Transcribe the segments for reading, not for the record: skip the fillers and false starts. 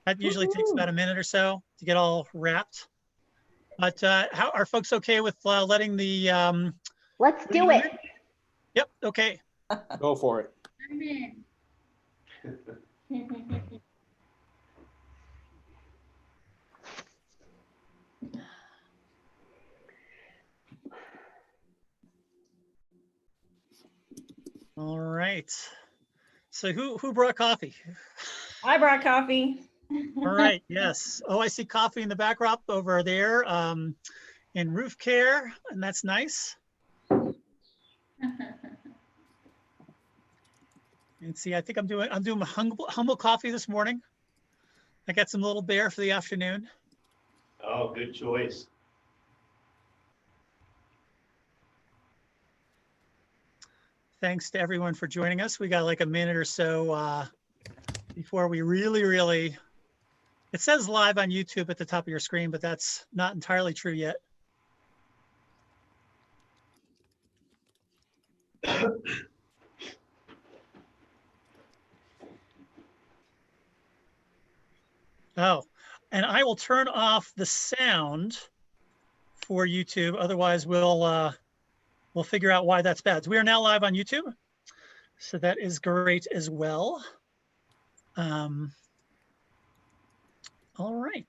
That usually takes about a minute or so to get all wrapped. But how are folks okay with letting the Let's do it. Yep, okay. Go for it. I'm in. All right. So who brought coffee? I brought coffee. All right, yes. Oh, I see coffee in the backdrop over there in roof care, and that's nice. And see, I think I'm doing a humble coffee this morning. I got some Little Bear for the afternoon. Oh, good choice. Thanks to everyone for joining us. We got like a minute or so before we really, it says live on YouTube at the top of your screen, but that's not entirely true yet. Oh, and I will turn off the sound for YouTube. Otherwise, we'll figure out why that's bad. So we are now live on YouTube, so that is great as well. All right.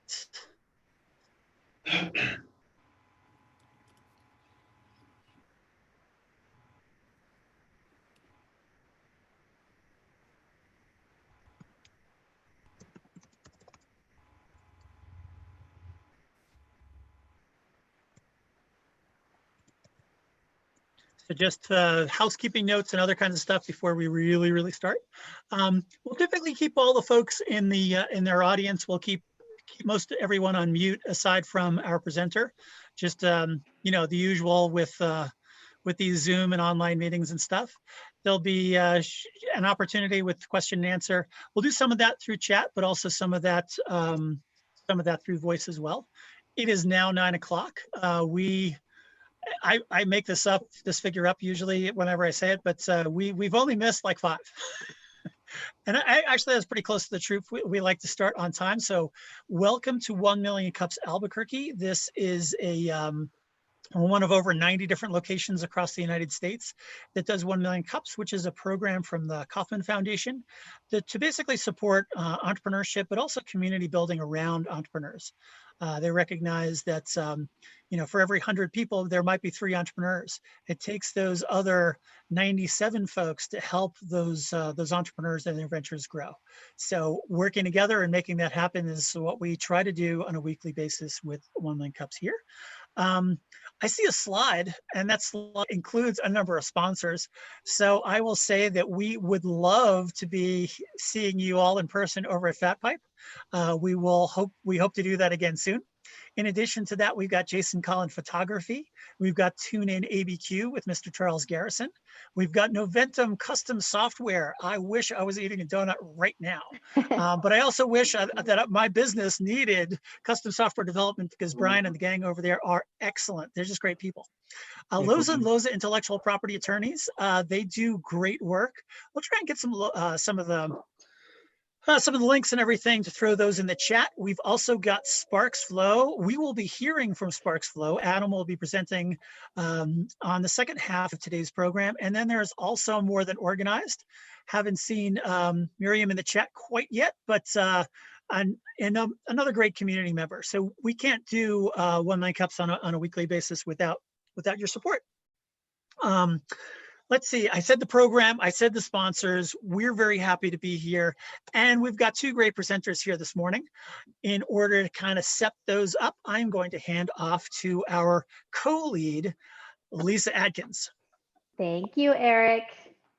So just housekeeping notes and other kinds of stuff before we really start. We'll typically keep all the folks in their audience. We'll keep most everyone on mute aside from our presenter. Just you know, the usual with these Zoom and online meetings and stuff. There'll be an opportunity with question and answer. We'll do some of that through chat, but also some of that through voice as well. It is now 9 o'clock. I make this figure up usually whenever I say it, but we've only missed like 5. And actually that's pretty close to the truth. We like to start on time. So welcome to 1 Million Cups Albuquerque. This is one of over 90 different locations across the United States that does 1 Million Cups, which is a program from the Kauffman Foundation to basically support entrepreneurship, but also community building around entrepreneurs. They recognize that, you know, for every 100 people, there might be 3 entrepreneurs. It takes those other 97 folks to help those entrepreneurs and their ventures grow. So working together and making that happen is what we try to do on a weekly basis with 1 Million Cups here. I see a slide, and that slide includes a number of sponsors. So I will say that we would love to be seeing you all in person over at Fat Pipe. We hope to do that again soon. In addition to that, we've got Jason Collin Photography. We've got Tune In ABQ with Mr. Charles Garrison. We've got Noventum Custom Software. I wish I was eating a donut right now. But I also wish that my business needed custom software development because Brian and the gang over there are excellent. They're just great people. Loza and Loza Intellectual Property Attorneys, they do great work. We'll try and get some of the links and everything to throw those in the chat. We've also got Sparks Flow. We will be hearing from Sparks Flow. Adam will be presenting on the second half of today's program. And then there's also More Than Organized. Haven't seen Miriam in the chat quite yet, but another great community member. So we can't do 1 Million Cups on a weekly basis without your support. Let's see, I said the program, I said the sponsors. We're very happy to be here. And we've got 2 great presenters here this morning. In order to kind of set those up, I'm going to hand off to our co-lead, Lisa Adkins. Thank you, Eric.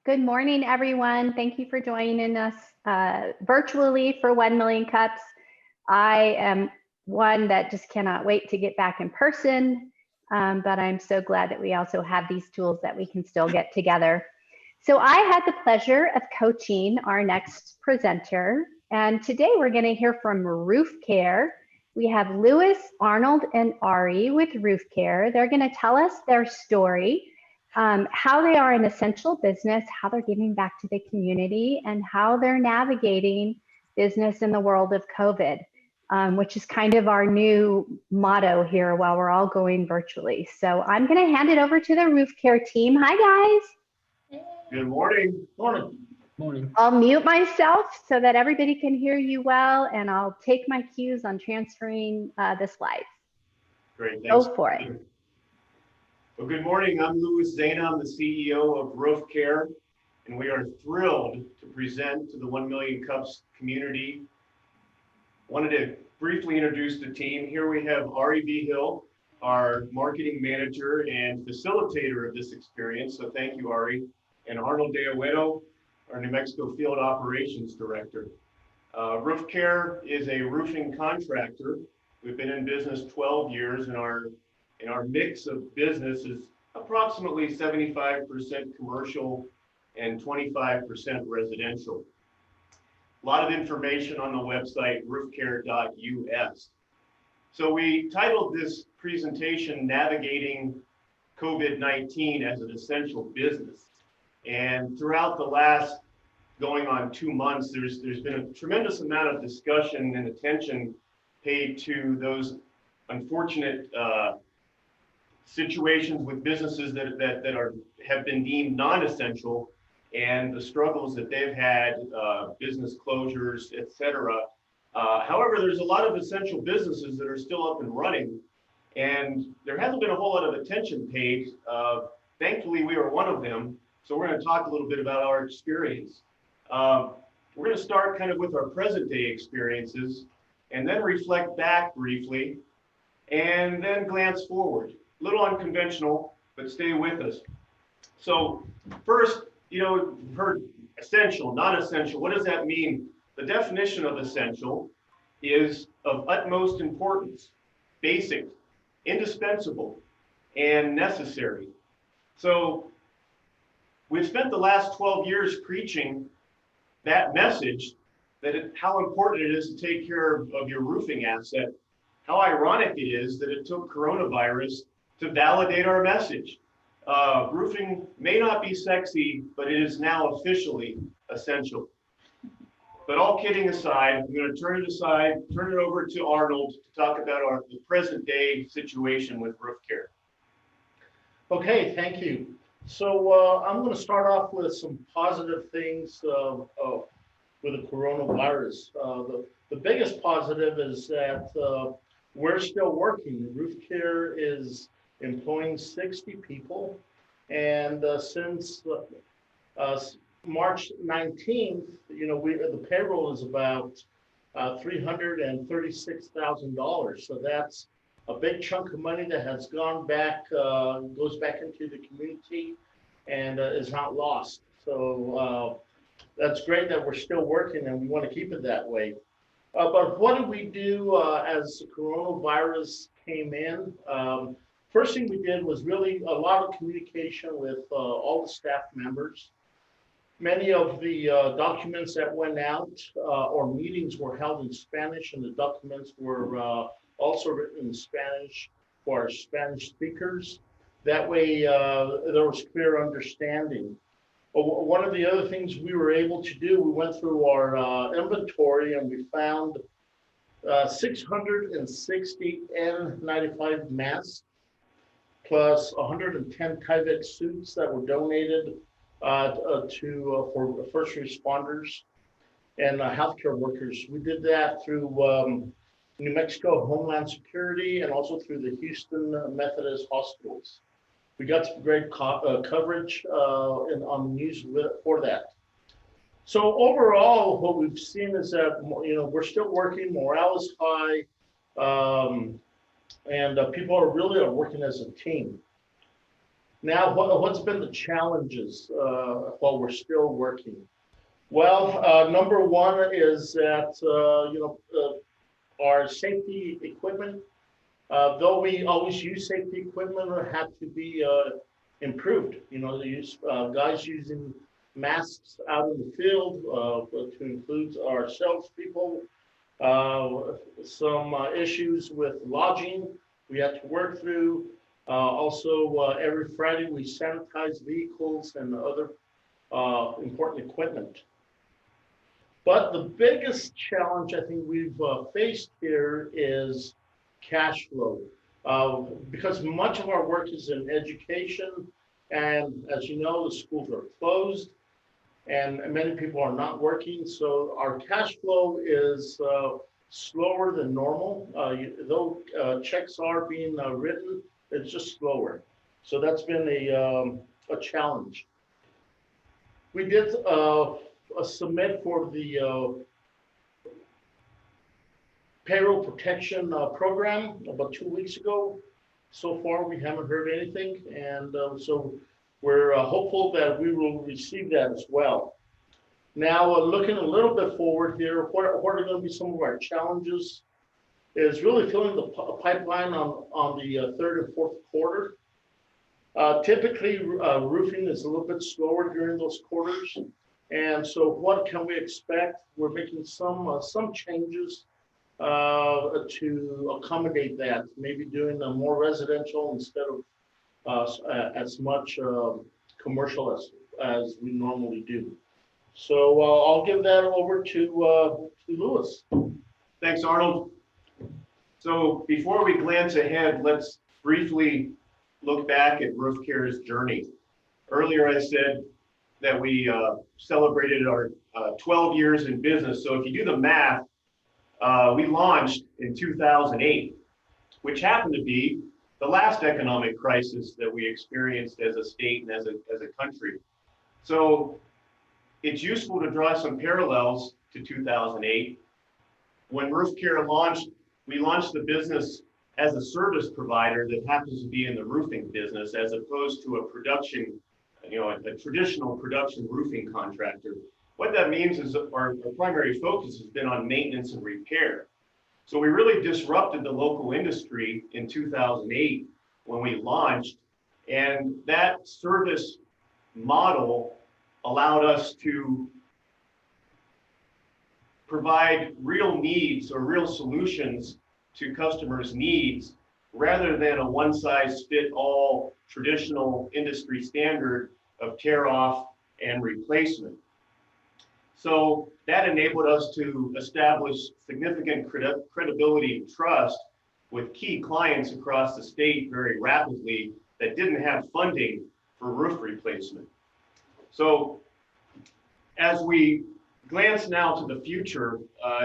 Good morning, everyone. Thank you for joining us virtually for 1 Million Cups. I am one that just cannot wait to get back in person. But I'm so glad that we also have these tools that we can still get together. So I had the pleasure of coaching our next presenter. And today we're going to hear from Roof Care. We have Lewis, Arnold, and Ari with Roof Care. They're going to tell us their story, how they are an essential business, how they're giving back to the community, and how they're navigating business in the world of COVID, which is kind of our new motto here while we're all going virtually. So I'm going to hand it over to the Roof Care team. Hi, guys. Good morning. Morning. Morning. I'll mute myself so that everybody can hear you well, and I'll take my cues on transferring the slides. Great. Go Thanks. for it. Well, good morning. I'm Louis Zana. I'm the CEO of Roof Care, and we are thrilled to present to the 1 Million Cups community. Wanted to briefly introduce the team. Here we have Ari V. Hill, our marketing manager and facilitator of this experience. So thank you, Ari. And Arnold De Oedo, our New Mexico Field Operations Director. Roof Care is a roofing contractor. We've been in business 12 years, and our mix of business is approximately 75% commercial and 25% residential. A lot of information on the website, roofcare.us. So we titled this presentation, Navigating COVID-19 as an Essential Business. And throughout the last going on 2 months, there's been a tremendous amount of discussion and attention paid to those unfortunate situations with businesses that have been deemed non-essential, and the struggles that they've had, business closures, etc. However, there's a lot of essential businesses that are still up and running, and there hasn't been a whole lot of attention paid. Thankfully, we are one of them, so we're going to talk a little bit about our experience. We're going to start kind of with our present day experiences, and then reflect back briefly, and then glance forward. A little unconventional, but stay with us. So first, you've heard essential, non-essential. What does that mean? The definition of essential is of utmost importance, basic, indispensable, and necessary. So we've spent the last 12 years preaching that message, how important it is to take care of your roofing asset. How ironic it is that it took coronavirus to validate our message. Roofing may not be sexy, but it is now officially essential. But all kidding aside, I'm going to turn it over to Arnold to talk about the present day situation with Roof Care. Okay, thank you. So I'm going to start off with some positive things with the coronavirus. The biggest positive is that we're still working. Roof Care is employing 60 people, and since March 19th, the payroll is about $336,000. So that's a big chunk of money that has gone back, goes back into the community, and is not lost. So that's great that we're still working, and we want to keep it that way. But what did we do as the coronavirus came in? First thing we did was really a lot of communication with all the staff members. Many of the documents that went out or meetings were held in Spanish, and the documents were also written in Spanish for our Spanish speakers. That way there was clear understanding. One of the other things we were able to do, we went through our inventory and we found 660 N95 masks, plus 110 Tyvek suits that were donated for first responders and healthcare workers. We did that through New Mexico Homeland Security and also through the Houston Methodist hospitals. We got some great coverage on the news for that. So overall, what we've seen is that we're still working, morale is high, and people are really working as a team. Now, what's been the challenges while we're still working? Well, number one is that our safety equipment, though we always use safety equipment, have to be improved. They use guys using masks out in the field to include our salespeople. Some issues with lodging we had to work through. Also, every Friday we sanitize vehicles and other important equipment. But the biggest challenge I think we've faced here is cash flow. Because much of our work is in education, and as you know, the schools are closed and many people are not working. So our cash flow is slower than normal. Though checks are being written, it's just slower. So that's been a challenge. We did a submit for the payroll protection program about 2 weeks ago. So far, we haven't heard anything, and so we're hopeful that we will receive that as well. Now, looking a little bit forward here, what are going to be some of our challenges is really filling the pipeline on the third and fourth quarter. Typically, roofing is a little bit slower during those quarters. And so what can we expect? We're making some changes to accommodate that, maybe doing more residential instead of as much commercial as we normally do. So I'll give that over to Louis. Thanks, Arnold. So before we glance ahead, let's briefly look back at Roof Care's journey. Earlier, I said that we celebrated our 12 years in business. So if you do the math, we launched in 2008, which happened to be the last economic crisis that we experienced as a state and as a country. So it's useful to draw some parallels to 2008. When Roof Care launched, we launched the business as a service provider that happens to be in the roofing business, as opposed to a production, a traditional production roofing contractor. What that means is our primary focus has been on maintenance and repair. So we really disrupted the local industry in 2008 when we launched, and that service model allowed us to provide real needs or real solutions to customers' needs rather than a one-size-fit-all traditional industry standard of tear-off and replacement. So that enabled us to establish significant credibility and trust with key clients across the state very rapidly that didn't have funding for roof replacement. So as we glance now to the future,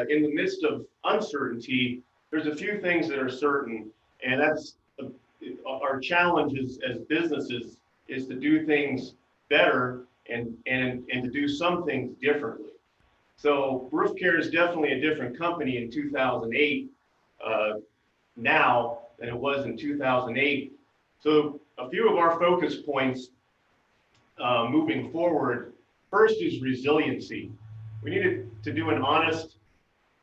in the midst of uncertainty, there's a few things that are certain, and that's our challenge as businesses is to do things better and to do some things differently. So Roof Care is definitely a different company in 2008 now than it was in 2008. So a few of our focus points moving forward, first is resiliency. We needed to do an honest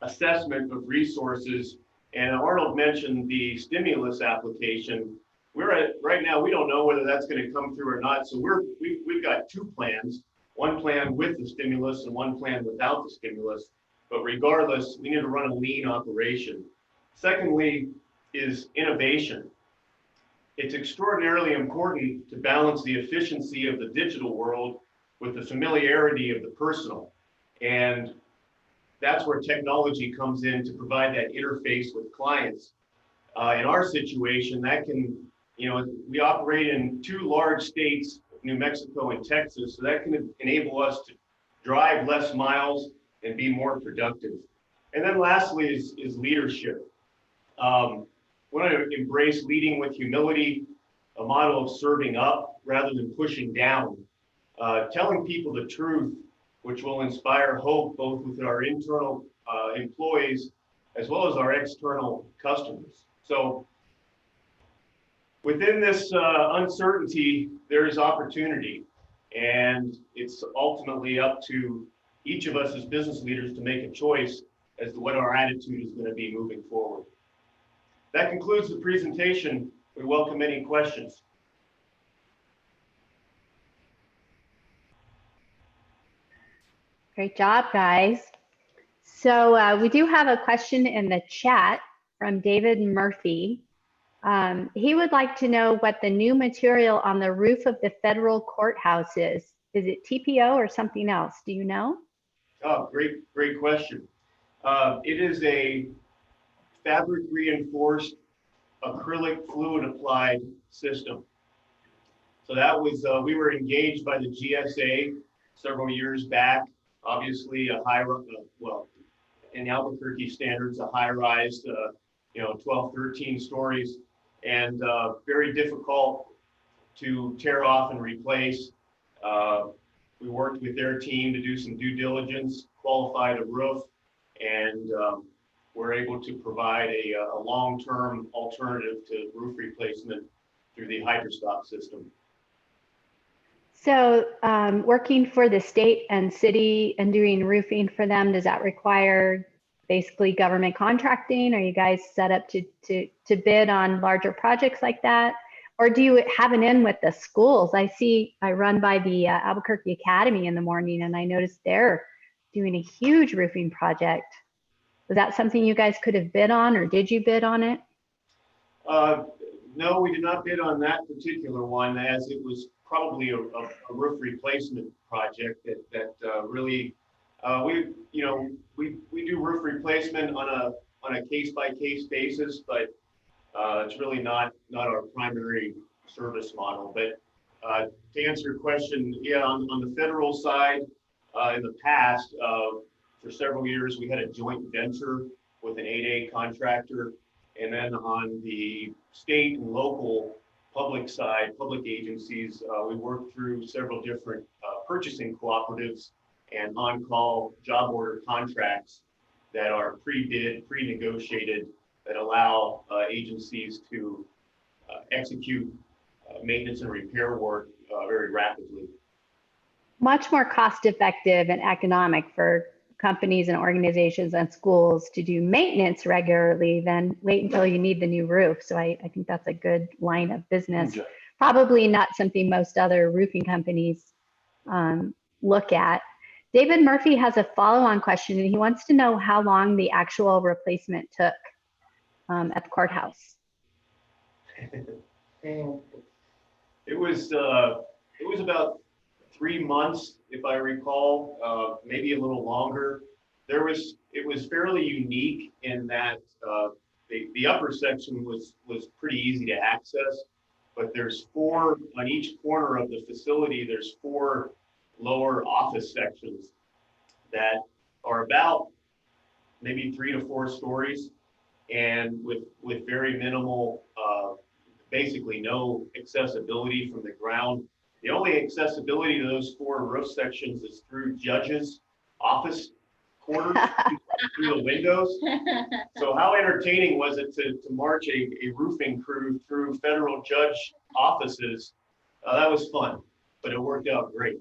assessment of resources, and Arnold mentioned the stimulus application. Right now, we don't know whether that's going to come through or not. So we've got two plans, one plan with the stimulus and one plan without the stimulus. But regardless, we need to run a lean operation. Secondly is innovation. It's extraordinarily important to balance the efficiency of the digital world with the familiarity of the personal. And that's where technology comes in to provide that interface with clients. In our situation, that can, we operate in two large states, New Mexico and Texas, so that can enable us to drive less miles and be more productive. And then lastly is leadership. We want to embrace leading with humility, a model of serving up rather than pushing down, telling people the truth, which will inspire hope both with our internal employees as well as our external customers. So within this uncertainty, there is opportunity, and it's ultimately up to each of us as business leaders to make a choice as to what our attitude is going to be moving forward. That concludes the presentation. We welcome any questions. Great job, guys. So we do have a question in the chat from David Murphy. He would like to know what the new material on the roof of the federal courthouse is. Is it TPO or something else? Do you know? Oh, great question. It is a fabric reinforced acrylic fluid applied system. So that was, we were engaged by the GSA several years back. Obviously, well, in Albuquerque standards, a high-rise, 12, 13 stories, and very difficult to tear off and replace. We worked with their team to do some due diligence, qualify the roof, and we're able to provide a long-term alternative to roof replacement through the hydrostop system. So working for the state and city and doing roofing for them, does that require basically government contracting? Are you guys set up to bid on larger projects like that? Or do you have an in with the schools? I run by the Albuquerque Academy in the morning and I noticed they're doing a huge roofing project. Was that something you guys could have bid on, or did you bid on it? No, we did not bid on that particular one, as it was probably a roof replacement project that really we do roof replacement on a case by case basis, but it's really not our primary service model. But to answer your question, yeah, on the federal side, in the past, for several years, we had a joint venture with an 8A contractor. And then on the state and local public side, public agencies, we worked through several different purchasing cooperatives and on-call job order contracts that are pre-bid, pre-negotiated, that allow agencies to execute maintenance and repair work very rapidly. Much more cost effective and economic for companies and organizations and schools to do maintenance regularly than wait until you need the new roof. So I think that's a good line of business. Probably not something most other roofing companies look at. David Murphy has a follow-on question, and he wants to know how long the actual replacement took at the courthouse. It was about 3 months, if I recall, maybe a little longer. It was fairly unique in that the upper section was pretty easy to access, but there's 4 on each corner of the facility. There's 4 lower office sections that are about maybe 3 to 4 stories, and with very minimal, basically no accessibility from the ground. The only accessibility to those 4 roof sections is through judges' office quarters, through the windows. So how entertaining was it to march a roofing crew through federal judge offices? That was fun, but it worked out great.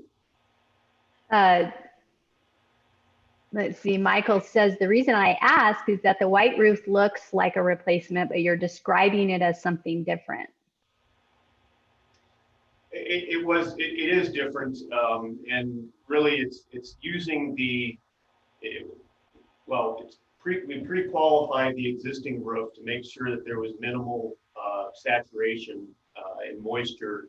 Let's see, Michael says, the reason I ask is that the white roof looks like a replacement, but you're describing it as something different. It is different, and really it's using we pre-qualified the existing roof to make sure that there was minimal saturation and moisture,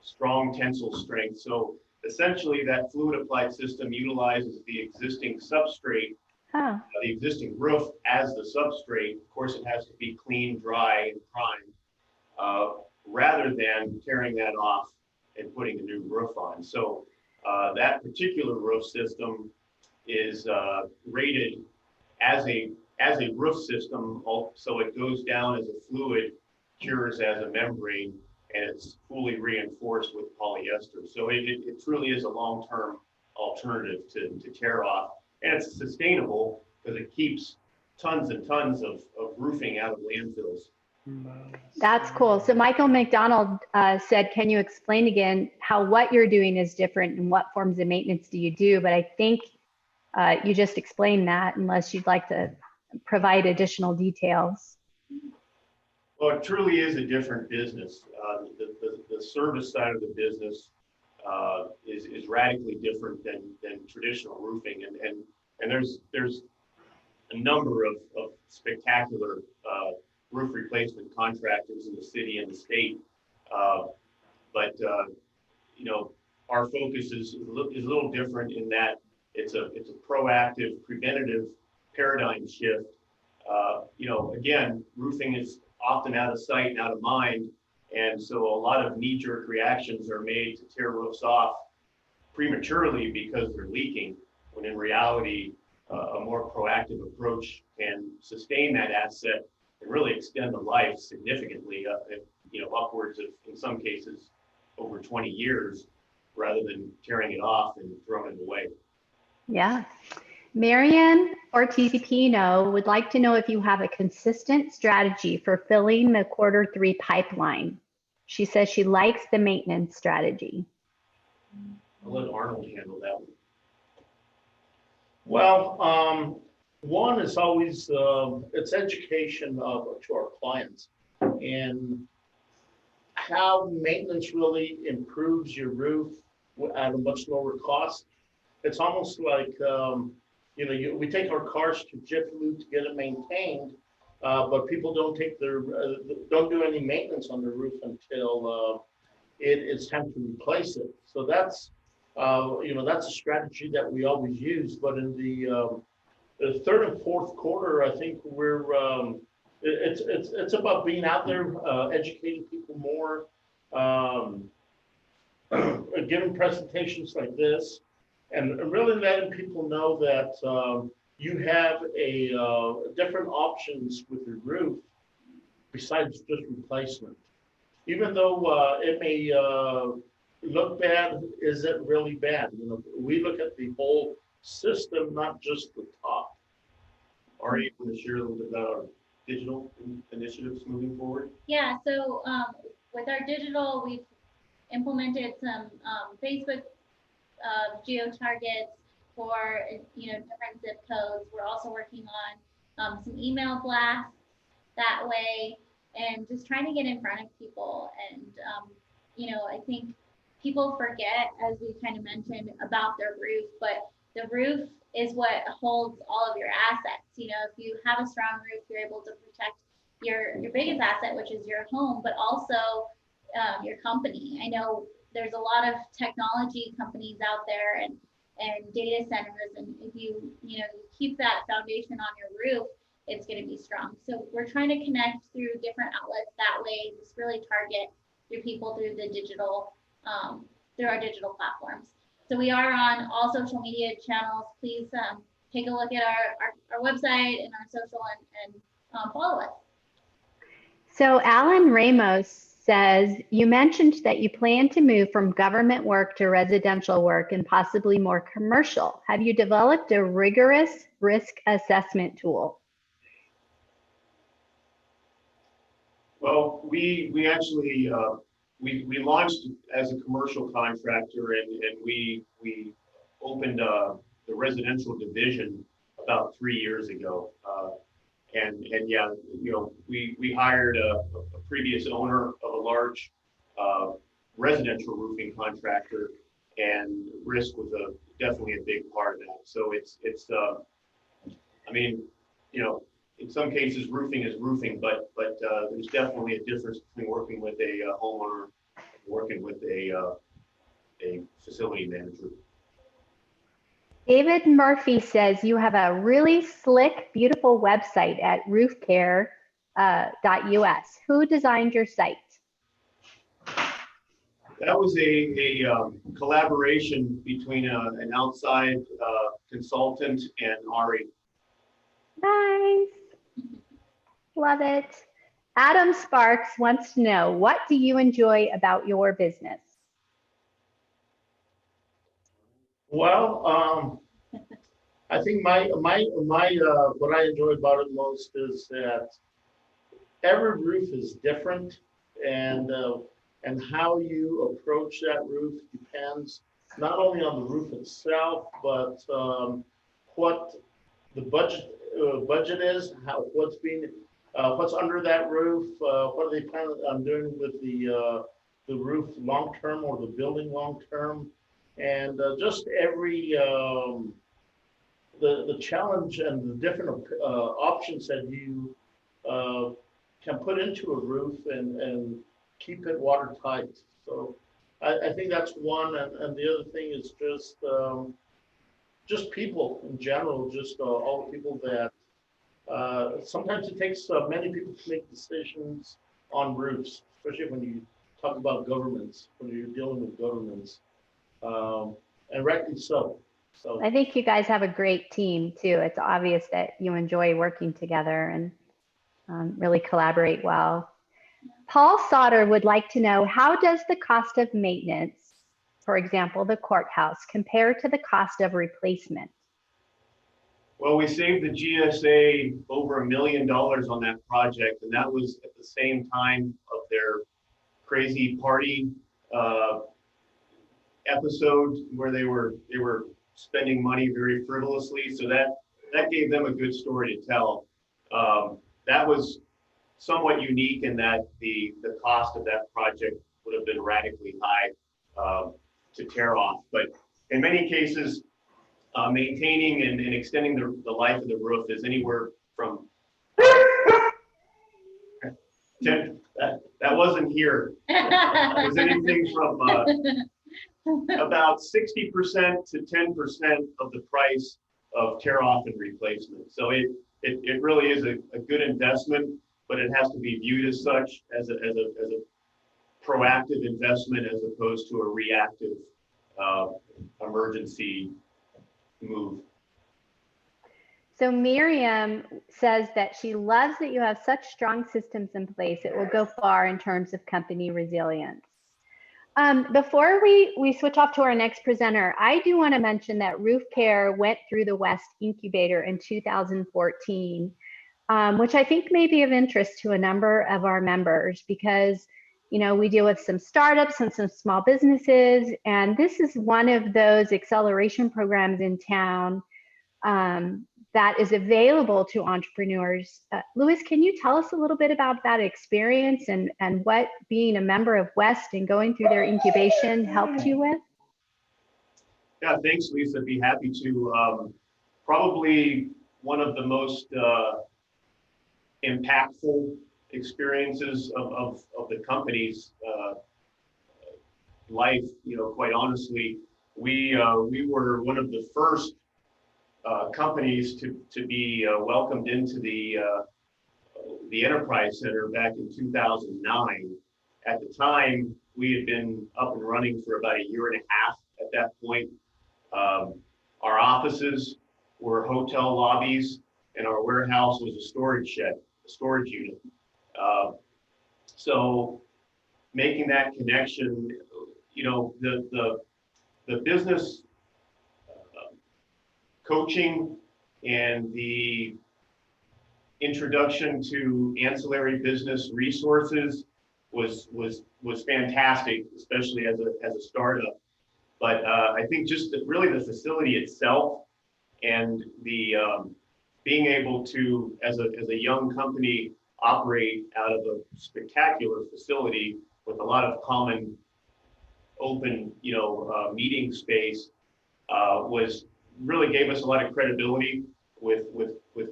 strong tensile strength. So essentially that fluid applied system utilizes the existing substrate, the existing roof as the substrate. Of course, it has to be clean, dry, and primed, rather than tearing that off and putting a new roof on. So that particular roof system is rated as a roof system, so it goes down as a fluid, cures as a membrane, and it's fully reinforced with polyester. So it truly is a long-term alternative to tear off, and it's sustainable because it keeps tons and tons of roofing out of landfills. That's cool. So Michael McDonald said, can you explain again how what you're doing is different and what forms of maintenance do you do? But I think you just explained that, unless you'd like to provide additional details. Well, it truly is a different business. The service side of the business is radically different than traditional roofing, and there's a number of spectacular roof replacement contractors in the city and the state, but our focus is a little different in that it's a proactive, preventative paradigm shift. Again, roofing is often out of sight and out of mind. And so a lot of knee-jerk reactions are made to tear roofs off prematurely because they're leaking, when in reality, a more proactive approach can sustain that asset and really extend the life significantly, upwards of, in some cases, over 20 years, rather than tearing it off and throwing it away. Yeah. Marianne Ortiz-Pino would like to know if you have a consistent strategy for filling the Q3 pipeline. She says she likes the maintenance strategy. I'll let Arnold handle that one. Well, one is always it's education to our clients and how maintenance really improves your roof at a much lower cost. It's almost like we take our cars to Jiffy Lube to get it maintained, but people don't don't do any maintenance on their roof until it's time to replace it. So that's that's a strategy that we always use. But in the third and fourth quarter, I think we're it's about being out there, educating people more, giving presentations like this, and really letting people know that you have different options with your roof besides just replacement. Even though it may look bad, is it really bad? We look at the whole system, not just the top. Are you able to share a little bit about our digital initiatives moving forward? Yeah, so with our digital, we've implemented some Facebook geo-targets for different zip codes. We're also working on some email blasts that way, and just trying to get in front of people. And I think people forget, as we kind of mentioned, about their roof, but the roof is what holds all of your assets. If you have a strong roof, you're able to protect your biggest asset, which is your home, but also your company. I know there's a lot of technology companies out there and data centers, and if you keep that foundation on your roof, it's going to be strong. So we're trying to connect through different outlets that way, just really target your people through the digital, through our digital platforms. So we are on all social media channels. Please take a look at our website and our social and follow us. So Alan Ramos says, you mentioned that you plan to move from government work to residential work and possibly more commercial. Have you developed a rigorous risk assessment tool? Well, we actually we launched as a commercial contractor, and we opened the residential division about 3 years ago. And yeah, we hired a previous owner of a large residential roofing contractor, and risk was definitely a big part of that. So it's in some cases roofing is roofing, but there's definitely a difference between working with a homeowner and working with a facility manager. David Murphy says you have a really slick, beautiful website at roofcare.us. Who designed your site? That was a collaboration between an outside consultant and Ari. Nice. Love it. Adam Sparks wants to know, what do you enjoy about your business? Well, I think my what I enjoy about it most is that every roof is different, and how you approach that roof depends not only on the roof itself, but what the budget is, what's under that roof, what are they planning on doing with the roof long term, or the building long term. And just every the challenge and the different options that you can put into a roof and keep it watertight. So I think that's one, and the other thing is just people in general, just all the people that sometimes it takes many people to make decisions on roofs, especially when you talk about governments, when you're dealing with governments, and rightly so. So I think you guys have a great team too. It's obvious that you enjoy working together and really collaborate well. Paul Sauter would like to know, how does the cost of maintenance, for example, the courthouse, compare to the cost of replacement? Well, we saved the GSA over $1 million on that project, and that was at the same time of their crazy party episode where they were spending money very frivolously. So that gave them a good story to tell. That was somewhat unique in that the cost of that project would have been radically high to tear off. But in many cases, maintaining and extending the life of the roof is anywhere from 10, that wasn't here. It was anything from about 60% to 10% of the price of tear off and replacement. So it really is a good investment, but it has to be viewed as such, as a proactive investment as opposed to a reactive emergency move. So Miriam says that she loves that you have such strong systems in place. It will go far in terms of company resilience. Before we switch off to our next presenter, I do want to mention that Roof Care went through the West Incubator in 2014, which I think may be of interest to a number of our members because, you know, we deal with some startups and some small businesses, and this is one of those acceleration programs in town that is available to entrepreneurs. Louis, can you tell us a little bit about that experience and what being a member of West and going through their incubation helped you with? Yeah, thanks, Lisa. I'd be happy to. Probably one of the most impactful experiences of the company's life, you know, quite honestly. We were one of the first companies to be welcomed into the Enterprise Center back in 2009. At the time, we had been up and running for about 1.5 years at that point. Our offices were hotel lobbies, and our warehouse was a storage shed, a storage unit. So making that connection, you know, the business coaching and the introduction to ancillary business resources was fantastic, especially as a startup. But I think just really the facility itself and the being able to, as a young company, operate out of a spectacular facility with a lot of common open, you know, meeting space was really gave us a lot of credibility with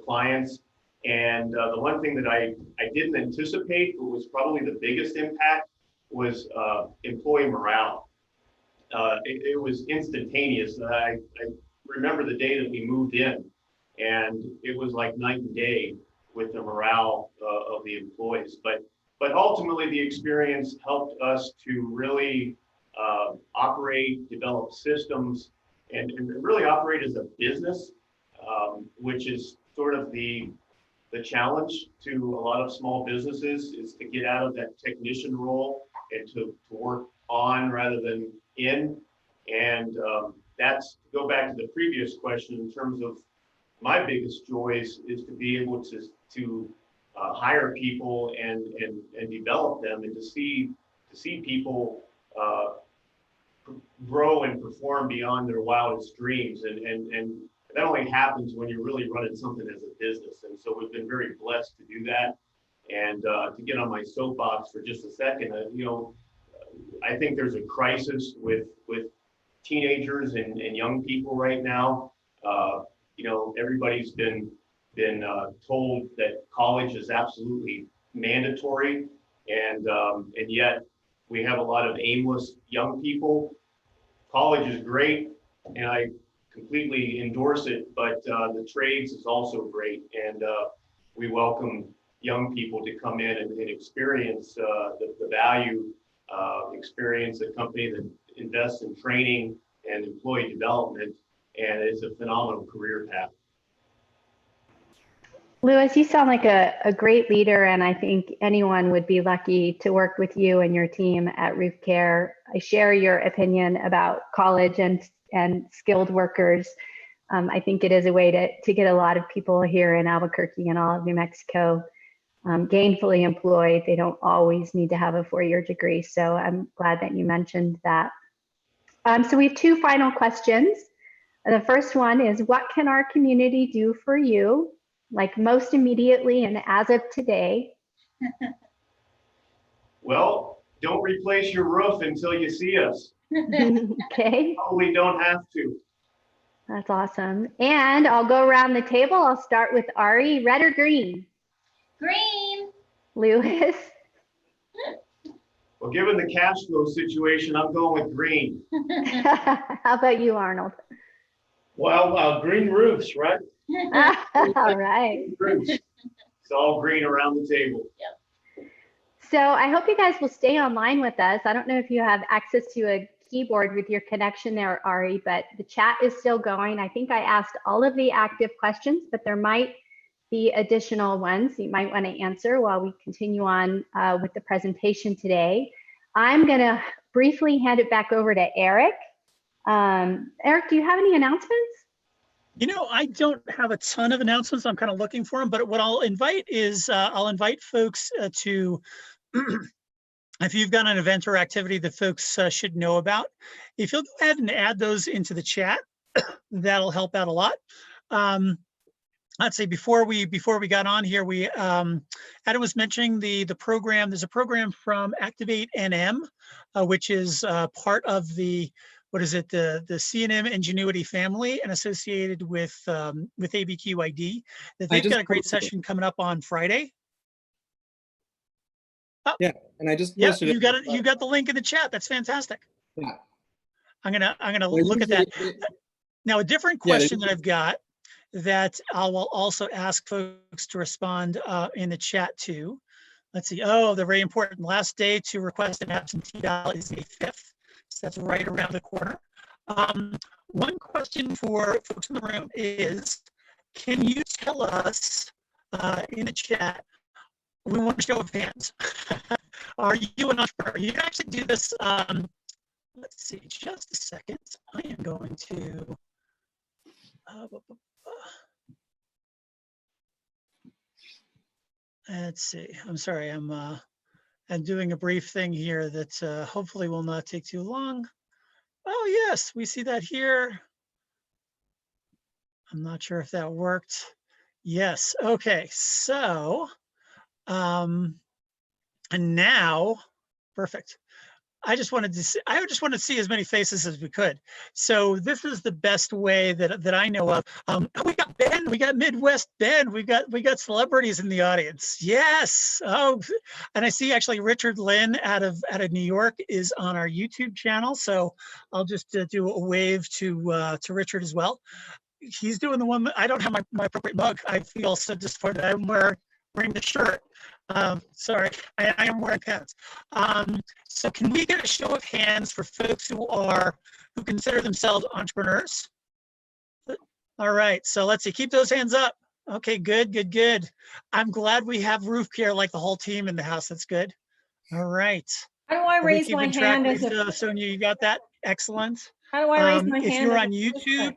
clients. And the one thing that I didn't anticipate, but was probably the biggest impact, was employee morale. It was instantaneous. I remember the day that we moved in, and it was like night and day with the morale of the employees. But ultimately, the experience helped us to really operate, develop systems, and really operate as a business, which is sort of the challenge to a lot of small businesses, is to get out of that technician role and to work on rather than in. And that's, to go back to the previous question, in terms of my biggest joys is to be able to hire people and develop them, and to see people grow and perform beyond their wildest dreams. And that only happens when you're really running something as a business. And so we've been very blessed to do that. And to get on my soapbox for just a second, you know, I think there's a crisis with teenagers and young people right now. You know, everybody's been told that college is absolutely mandatory, and yet we have a lot of aimless young people. College is great, and I completely endorse it, but the trades is also great, and we welcome young people to come in and experience the value, experience a company that invests in training and employee development, and it's a phenomenal career path. Louis, you sound like a great leader, and I think anyone would be lucky to work with you and your team at Roof Care. I share your opinion about college and skilled workers. I think it is a way to get a lot of people here in Albuquerque and all of New Mexico gainfully employed. They don't always need to have a 4-year degree, so I'm glad that you mentioned that. So we have 2 final questions. The first one is, what can our community do for you, like most immediately and as of today? Well, don't replace your roof until you see us. Okay. Probably don't have to. That's awesome. And I'll go around the table. I'll start with Ari. Red or green? Green. Louis? Well, given the cash flow situation, I'm going with green. How about you, Arnold? Well, green roofs, right? All right. Roofs. It's all green around the table. So I hope you guys will stay online with us. I don't know if you have access to a keyboard with your connection there, Ari, but the chat is still going. I think I asked all of the active questions, but there might be additional ones you might want to answer while we continue on with the presentation today. I'm going to briefly hand it back over to Eric. Eric, do you have any announcements? You know, I don't have a ton of announcements. I'm kind of looking for them, but what I'll invite is I'll invite folks to, if you've got an event or activity that folks should know about, if you'll go ahead and add those into the chat, that'll help out a lot. Let's say before we got on here, Adam was mentioning the program. There's a program from Activate NM, which is part of the, what is it, the C&M Ingenuity family and associated with ABQID. That they've got a great session coming up on Friday. Oh, yeah, and I just posted you got it. You got the link in the chat. That's fantastic. Yeah, I'm gonna look at that. Now, a different question that I've got that I will also ask folks to respond in the chat to. Let's see. Oh, the very important last day to request an absentee ballot is May 5th. So that's right around the corner. One question for folks in the room is, can you tell us in the chat, we want a show of hands. Are you an entrepreneur? You can actually do this. Let's see, just a second. I am going to. Let's see. I'm sorry. I'm doing a brief thing here that hopefully will not take too long. Oh yes, we see that here. I'm not sure if that worked. Yes. Okay. So, and now, perfect. I just wanted to see as many faces as we could. So this is the best way that I know of. We got Ben, we got Midwest Ben, we got celebrities in the audience. Yes. Oh, and I see actually Richard Lynn out of New York is on our YouTube channel. So I'll just do a wave to Richard as well. He's doing the one. I don't have my appropriate mug. I feel so disappointed. I'm wearing the shirt. Sorry, I am wearing pants. So can we get a show of hands for folks who consider themselves entrepreneurs? All right, so let's see, keep those hands up. Okay, good. I'm glad we have Roof Care, like the whole team in the house. That's good. All right. How do I raise my hand? Sonia, you got that? Excellent. How do I raise my hand? If you're on YouTube,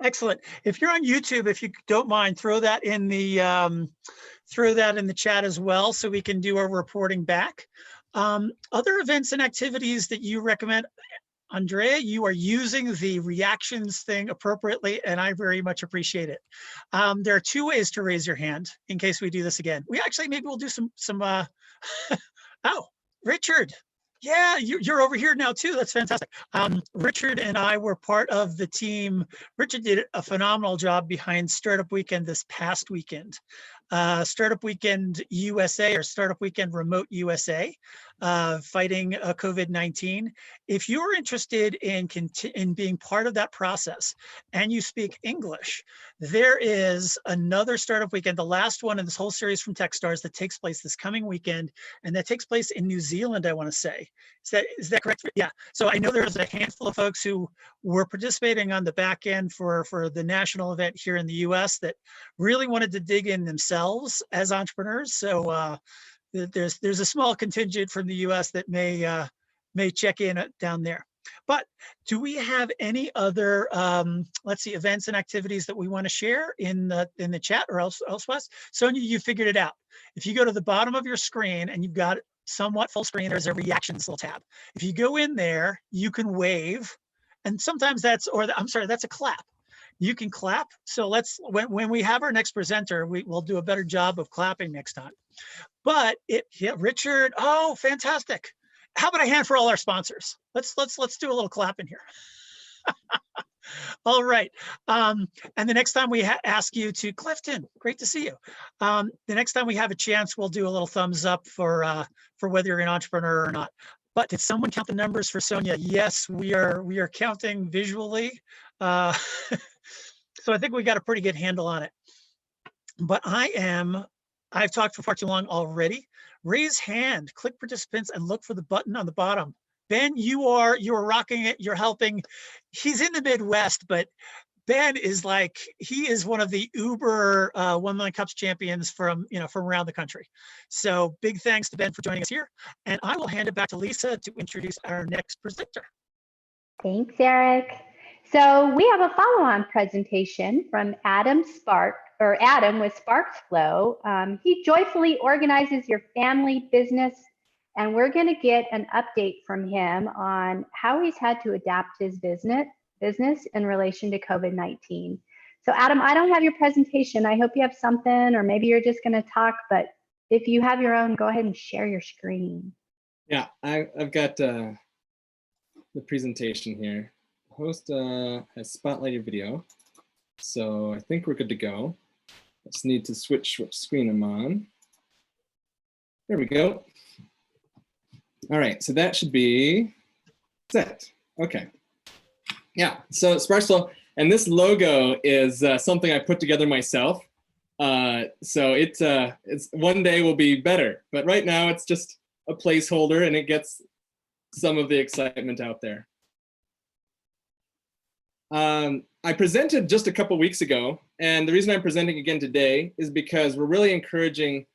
excellent. If you're on YouTube, if you don't mind, throw that in the chat as well, so we can do our reporting back. Other events and activities that you recommend, Andrea, you are using the reactions thing appropriately, and I very much appreciate it. There are 2 ways to raise your hand in case we do this again. Maybe we'll do some oh, Richard. Yeah, you're over here now too. That's fantastic. Richard and I were part of the team. Richard did a phenomenal job behind Startup Weekend this past weekend. Startup Weekend USA or Startup Weekend Remote USA, fighting COVID-19. If you're interested in being part of that process and you speak English, there is another Startup Weekend, the last one in this whole series from Techstars, that takes place this coming weekend, and that takes place in New Zealand, I want to say. Is that correct? Yeah. So I know there's a handful of folks who were participating on the back end for the national event here in the US that really wanted to dig in themselves as entrepreneurs. So there's a small contingent from the US that may check in down there. But do we have any other, let's see, events and activities that we want to share in the chat or elsewise? Sonia, you figured it out. If you go to the bottom of your screen and you've got somewhat full screen, there's a reactions little tab. If you go in there, you can wave, and sometimes that's a clap. You can clap. So when we have our next presenter, we'll do a better job of clapping next time. But Richard, oh, fantastic. How about a hand for all our sponsors? Let's do a little clap in here. All right. And the next time we ask you to, Clifton, great to see you. The next time we have a chance, we'll do a little thumbs up for whether you're an entrepreneur or not. But did someone count the numbers for Sonia? Yes, we are counting visually. So I think we got a pretty good handle on it. But I've talked for far too long already. Raise hand, click participants, and look for the button on the bottom. Ben, you are rocking it. You're helping. He's in the Midwest, but Ben is he is one of the uber 1 million cups champions from around the country. So big thanks to Ben for joining us here. And I will hand it back to Lisa to introduce our next presenter. Thanks, Eric. So we have a follow-on presentation from Adam with Sparks Flow. He joyfully organizes your family business, and we're going to get an update from him on how he's had to adapt his business in relation to COVID-19. So Adam, I don't have your presentation. I hope you have something, or maybe you're just going to talk, but if you have your own, go ahead and share your screen. Yeah, I've got the presentation here. Host has spotlighted video, so I think we're good to go. Just need to switch what screen I'm on. There we go. All right, so that should be set. Okay. Yeah, so Sparksflow, and this logo is something I put together myself. So it's one day will be better, but right now it's just a placeholder, and it gets some of the excitement out there. I presented just a couple weeks ago, and the reason I'm presenting again today is because we're really encouraging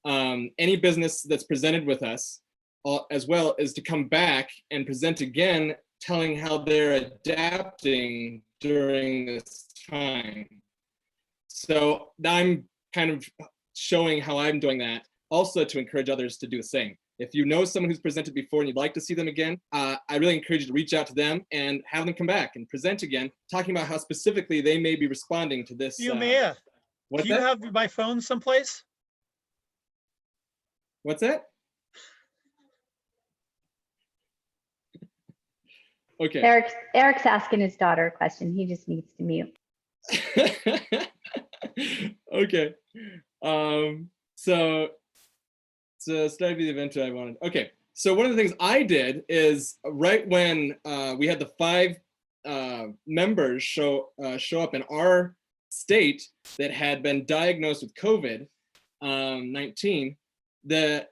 any business that's presented with us, as well as to come back and present again, telling how they're adapting during this time. So I'm kind of showing how I'm doing that, also to encourage others to do the same. If you know someone who's presented before and you'd like to see them again, I really encourage you to reach out to them and have them come back and present again, talking about how specifically they may be responding to this. Mia, do you have my phone someplace? What's that? Okay. Eric's asking his daughter a question. He just needs to mute. Okay. So started the event I wanted. Okay. So one of the things I did is right when we had the 5 members show up in our state that had been diagnosed with COVID-19, that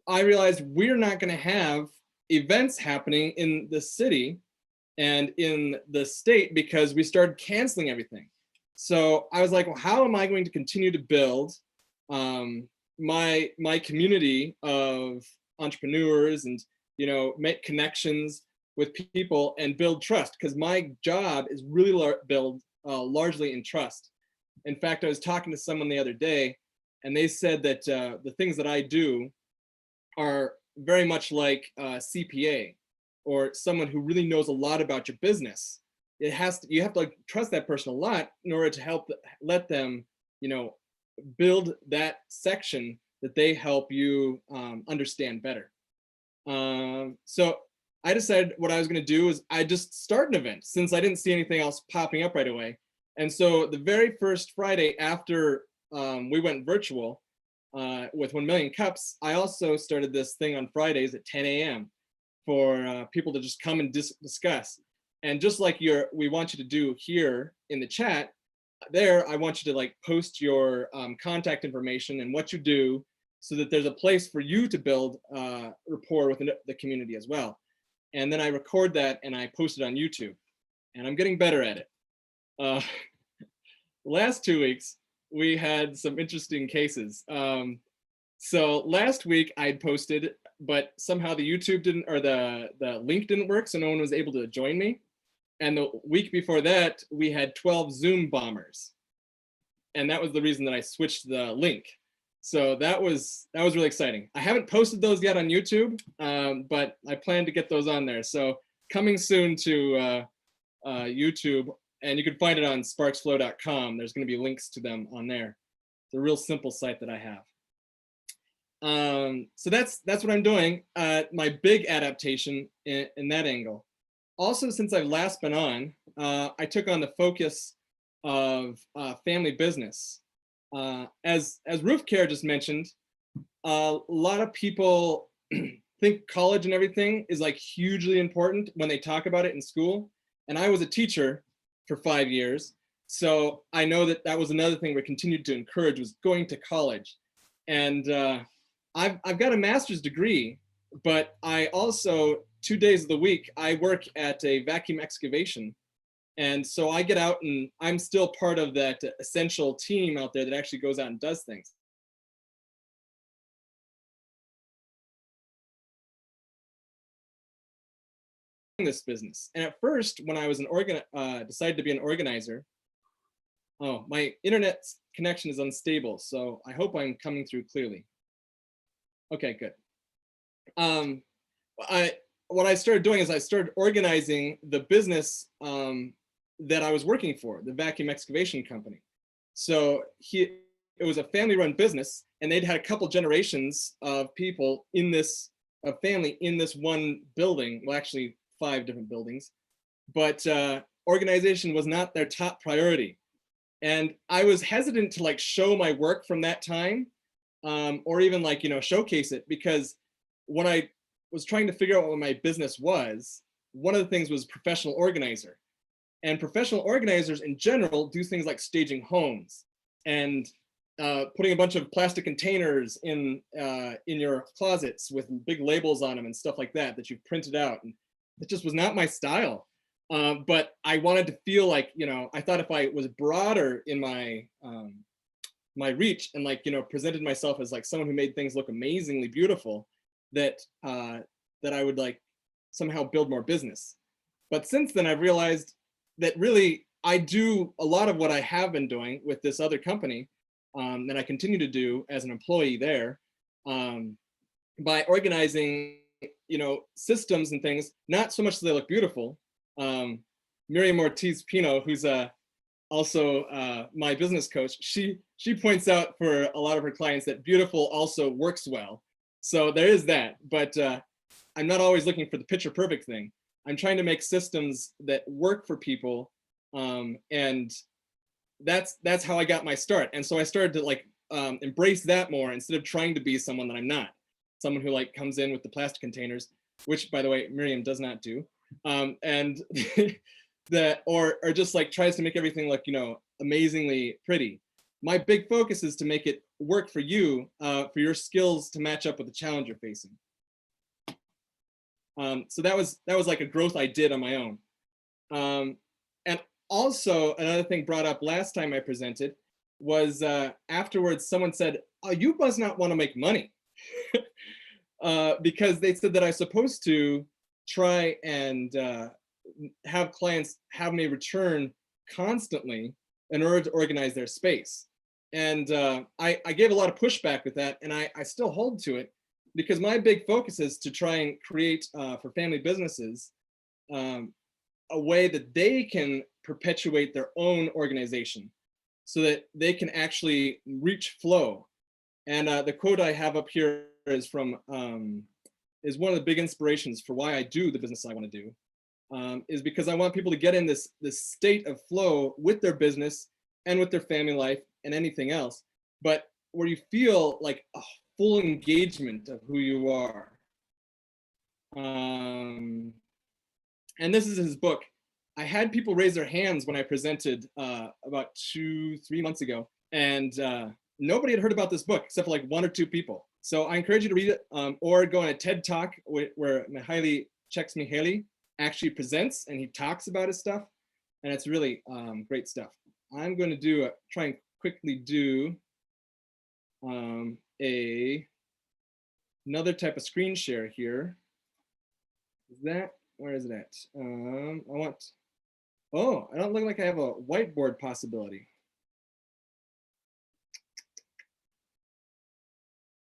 I realized we're not going to have events happening in the city and in the state because we started canceling everything. So I was like, well, how am I going to continue to build my community of entrepreneurs and make connections with people and build trust? Because my job is really build largely in trust. In fact, I was talking to someone the other day, and they said that the things that I do are very much like CPA or someone who really knows a lot about your business. You have to trust that person a lot in order to let them, build that section that they help you understand better. So I decided what I was going to do is I just start an event since I didn't see anything else popping up right away. And so the very first Friday after we went virtual with 1 Million Cups, I also started this thing on Fridays at 10 a.m. for people to just come and discuss. And just like we want you to do here in the chat, there, I want you to like post your contact information and what you do, so that there's a place for you to build rapport with the community as well. And then I record that and I post it on YouTube, and I'm getting better at it. The last 2 weeks, we had some interesting cases. So last week I'd posted, but somehow the YouTube didn't, or the link didn't work, so no one was able to join me. And the week before that, we had 12 Zoom bombers. And that was the reason that I switched the link. So that was really exciting. I haven't posted those yet on YouTube, but I plan to get those on there. So coming soon to YouTube, and you can find it on sparksflow.com. There's going to be links to them on there. It's a real simple site that I have. So that's what I'm doing. My big adaptation in that angle. Also, since I've last been on, I took on the focus of family business. As Roof Care just mentioned, a lot of people think college and everything is like hugely important when they talk about it in school. And I was a teacher for 5 years, so I know that was another thing we continued to encourage, was going to college. And I've got a master's degree, but I also, 2 days of the week, I work at a vacuum excavation. And so I get out and I'm still part of that essential team out there that actually goes out and does things. This business. And at first, when I was decided to be an organizer, oh, my internet connection is unstable, so I hope I'm coming through clearly. Okay, good. What I started doing is I started organizing the business that I was working for, the vacuum excavation company. So it was a family-run business, and they'd had a couple generations of people in this family in this one building. Well, actually 5 different buildings, but organization was not their top priority. And I was hesitant to like show my work from that time, or even like, showcase it, because when I was trying to figure out what my business was, one of the things was professional organizer. And professional organizers in general do things like staging homes and putting a bunch of plastic containers in your closets with big labels on them and stuff like that you've printed out. And it just was not my style. But I wanted to feel like, I thought if I was broader in my my reach and like, presented myself as like someone who made things look amazingly beautiful, that I would like somehow build more business. But since then I've realized that really I do a lot of what I have been doing with this other company that I continue to do as an employee there, by organizing, systems and things, not so much so they look beautiful. Miriam Ortiz Pino, who's also my business coach, she points out for a lot of her clients that beautiful also works well. So there is that, but I'm not always looking for the picture perfect thing. I'm trying to make systems that work for people, and that's how I got my start. And so I started to like embrace that more instead of trying to be someone that I'm not, someone who like comes in with the plastic containers, which by the way Miriam does not do, and or just like tries to make everything look amazingly pretty. My big focus is to make it work for you, for your skills to match up with the challenge you're facing. So that was like a growth I did on my own. And also another thing brought up last time I presented was afterwards someone said, "Oh, you must not want to make money," because they said that I was supposed to try and have clients have me return constantly in order to organize their space. And I gave a lot of pushback with that, and I still hold to it, because my big focus is to try and create for family businesses a way that they can perpetuate their own organization so that they can actually reach flow. And the quote I have up here is from is one of the big inspirations for why I do the business I want to do, is because I want people to get in this state of flow with their business and with their family life and anything else, but where you feel like a full engagement of who you are. And this is his book. I had people raise their hands when I presented about 2-3 months ago, and nobody had heard about this book except for like 1 or 2 people. So I encourage you to read it, or go on a TED Talk where Mihaly Csikszentmihalyi actually presents and he talks about his stuff, and it's really great stuff. I'm going to try and quickly do another type of screen share here. Is that, where is it at? I don't look like I have a whiteboard possibility.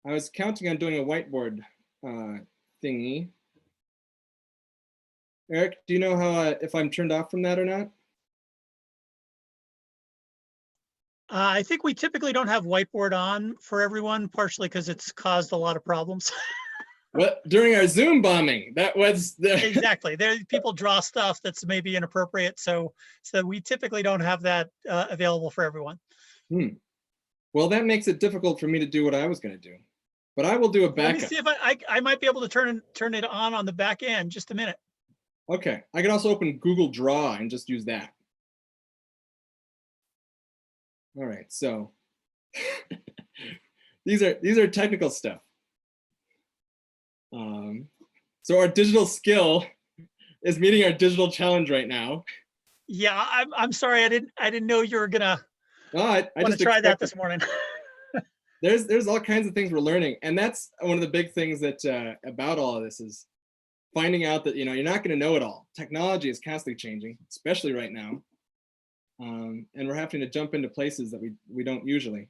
I was counting on doing a whiteboard thingy. Eric, do you know how if I'm turned off from that or not? I think we typically don't have whiteboard on for everyone, partially because it's caused a lot of problems. Well, during our Zoom bombing, that was the Exactly. There, people draw stuff that's maybe inappropriate, so we typically don't have that available for everyone. Well, that makes it difficult for me to do what I was going to do, but I will do a backup. Let me see if I might be able to turn it on the back end. Just a minute. Okay, I can also open Google Draw and just use that. All right, so these are technical stuff. So our digital skill is meeting our digital challenge right now. Yeah, I'm sorry, I didn't know you were gonna I want to try that this morning. There's all kinds of things we're learning, and that's one of the big things that about all of this is finding out that you're not going to know it all. Technology is constantly changing, especially right now, and we're having to jump into places that we don't usually.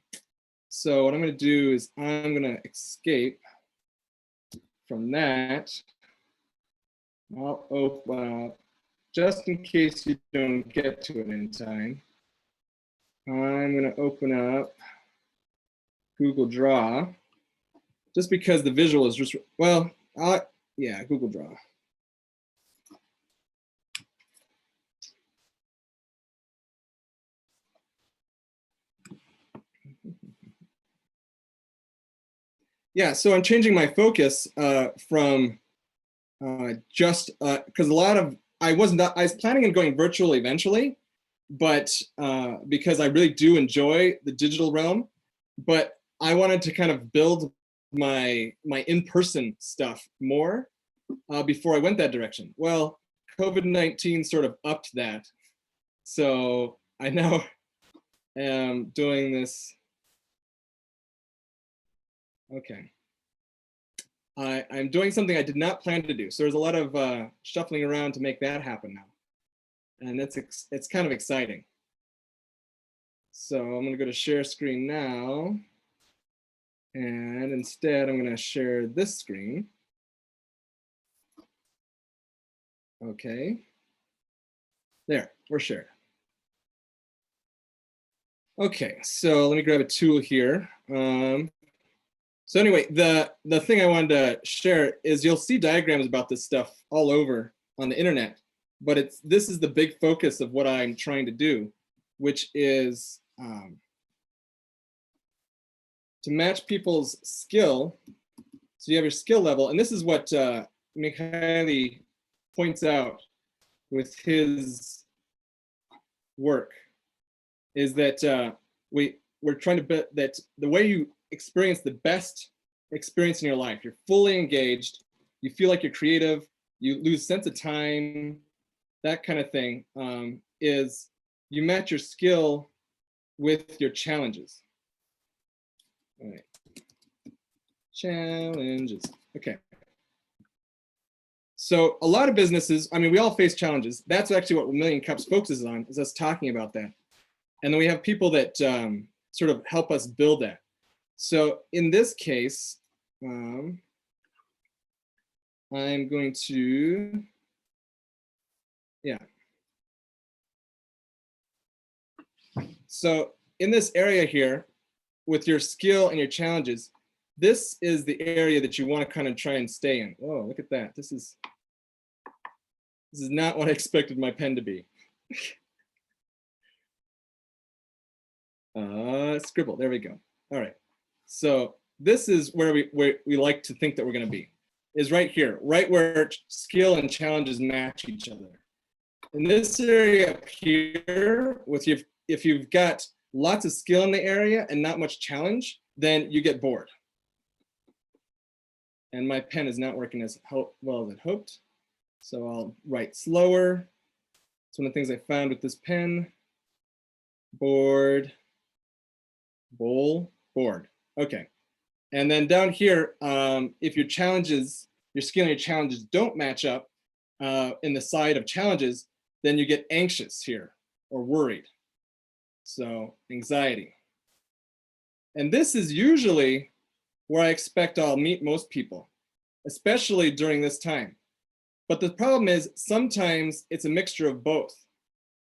So what I'm going to do is I'm going to escape from that. I'll open up, just in case you don't get to it in time. I'm going to open up Google Draw, just because the visual is just, well, yeah, Google Draw. Yeah, so I'm changing my focus from just because I was planning on going virtual eventually, but because I really do enjoy the digital realm, but I wanted to kind of build my in-person stuff more before I went that direction. Well, COVID-19 sort of upped that, so I now am doing this. Okay. I'm doing something I did not plan to do. So there's a lot of shuffling around to make that happen now. And it's kind of exciting. So I'm gonna go to share screen now. And instead I'm gonna share this screen. Okay. There, we're shared. Okay, so let me grab a tool here. So anyway, the thing I wanted to share is you'll see diagrams about this stuff all over on the internet, but this is the big focus of what I'm trying to do, which is to match people's skill. So you have your skill level, and this is what Mihaly points out with his work, is that we're trying to bet that the way you experience the best experience in your life, you're fully engaged, you feel like you're creative, you lose sense of time, that kind of thing, is you match your skill with your challenges. All right. Challenges. Okay. So a lot of businesses, I mean, we all face challenges. That's actually what 1 Million Cups focuses on, is us talking about that. And then we have people that sort of help us build that. So in this case, I'm going to, yeah. So in this area here, with your skill and your challenges, this is the area that you want to kind of try and stay in. Oh, look at that. This is not what I expected my pen to be. Scribble, there we go. All right. So this is where we like to think that we're going to be, is right here, right where skill and challenges match each other. In this area up here, if you've got lots of skill in the area and not much challenge, then you get bored. And my pen is not working as well as it hoped. So I'll write slower. It's one of the things I found with this pen. Bored, bowl, bored. Okay. And then down here, if your skill and your challenges don't match up in the side of challenges, then you get anxious here or worried. So anxiety. And this is usually where I expect I'll meet most people, especially during this time. But the problem is sometimes it's a mixture of both,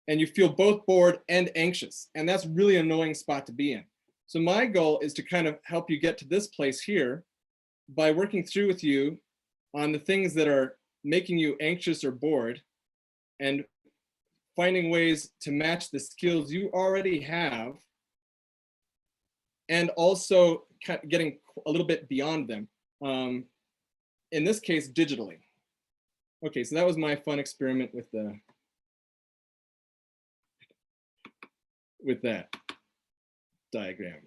and you feel both bored and anxious, and that's really an annoying spot to be in. So my goal is to kind of help you get to this place here by working through with you on the things that are making you anxious or bored, and finding ways to match the skills you already have, and also kind of getting a little bit beyond them. In this case, digitally. Okay, so that was my fun experiment with that diagram.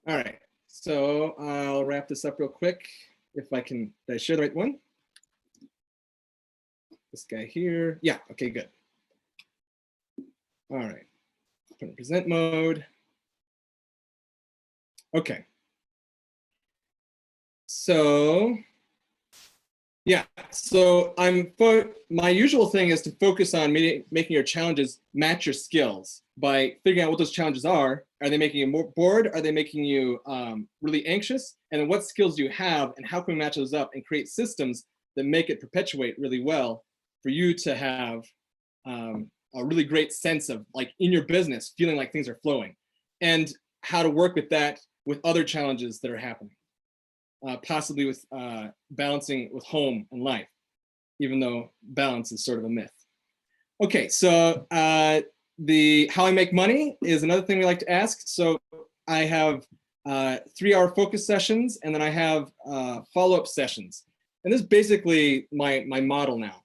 All right, so I'll wrap this up real quick. If I can, did I share the right one? This guy here. Yeah, okay, good. All right, put in present mode. Okay. So, yeah, so my usual thing is to focus on making your challenges match your skills by figuring out what those challenges are. Are they making you more bored? Are they making you really anxious? And then what skills do you have, and how can we match those up and create systems that make it perpetuate really well for you to have a really great sense of, like, in your business, feeling like things are flowing, and how to work with that with other challenges that are happening, possibly with balancing with home and life, even though balance is sort of a myth. Okay, so how I make money is another thing we like to ask. So I have 3-hour focus sessions, and then I have follow-up sessions. And this is basically my model now.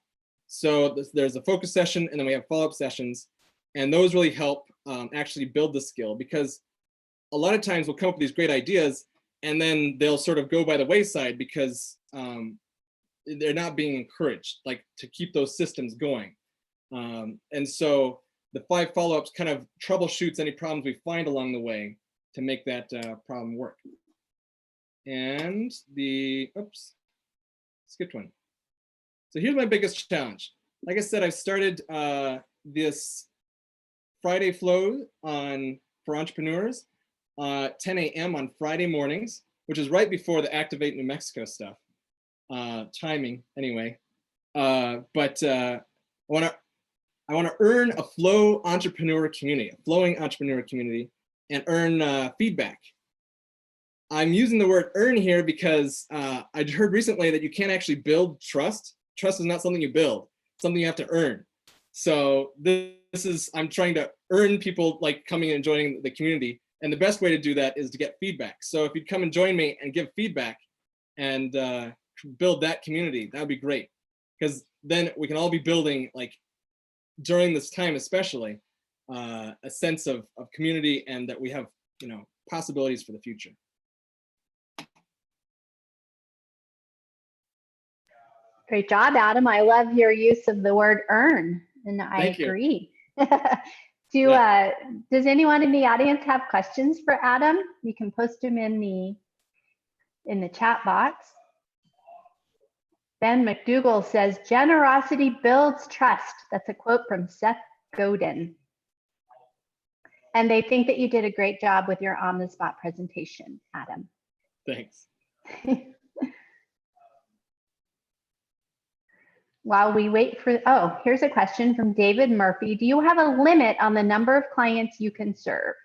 So there's a focus session, and then we have follow-up sessions, and those really help actually build the skill, because a lot of times we'll come up with these great ideas, and then they'll sort of go by the wayside because they're not being encouraged, like, to keep those systems going. And so the 5 follow-ups kind of troubleshoots any problems we find along the way to make that problem work. And oops, skipped one. So here's my biggest challenge. Like I said, I've started this Friday flow for entrepreneurs, 10 a.m. on Friday mornings, which is right before the Activate New Mexico stuff. Timing, anyway. But I want to earn a flowing entrepreneur community, and earn feedback. I'm using the word earn here because I heard recently that you can't actually build trust. Trust is not something you build, it's something you have to earn. So I'm trying to earn people, like, coming and joining the community. And the best way to do that is to get feedback. So if you'd come and join me and give feedback and build that community, that would be great. Because then we can all be building, like, during this time especially, a sense of community, and that we have, possibilities for the future. Great job, Adam. I love your use of the word earn, and I agree. Does anyone in the audience have questions for Adam? You can post them in the chat box. Ben McDougall says, generosity builds trust. That's a quote from Seth Godin. And they think that you did a great job with your on-the-spot presentation, Adam. Thanks. While we wait for, here's a question from David Murphy. Do you have a limit on the number of clients you can serve?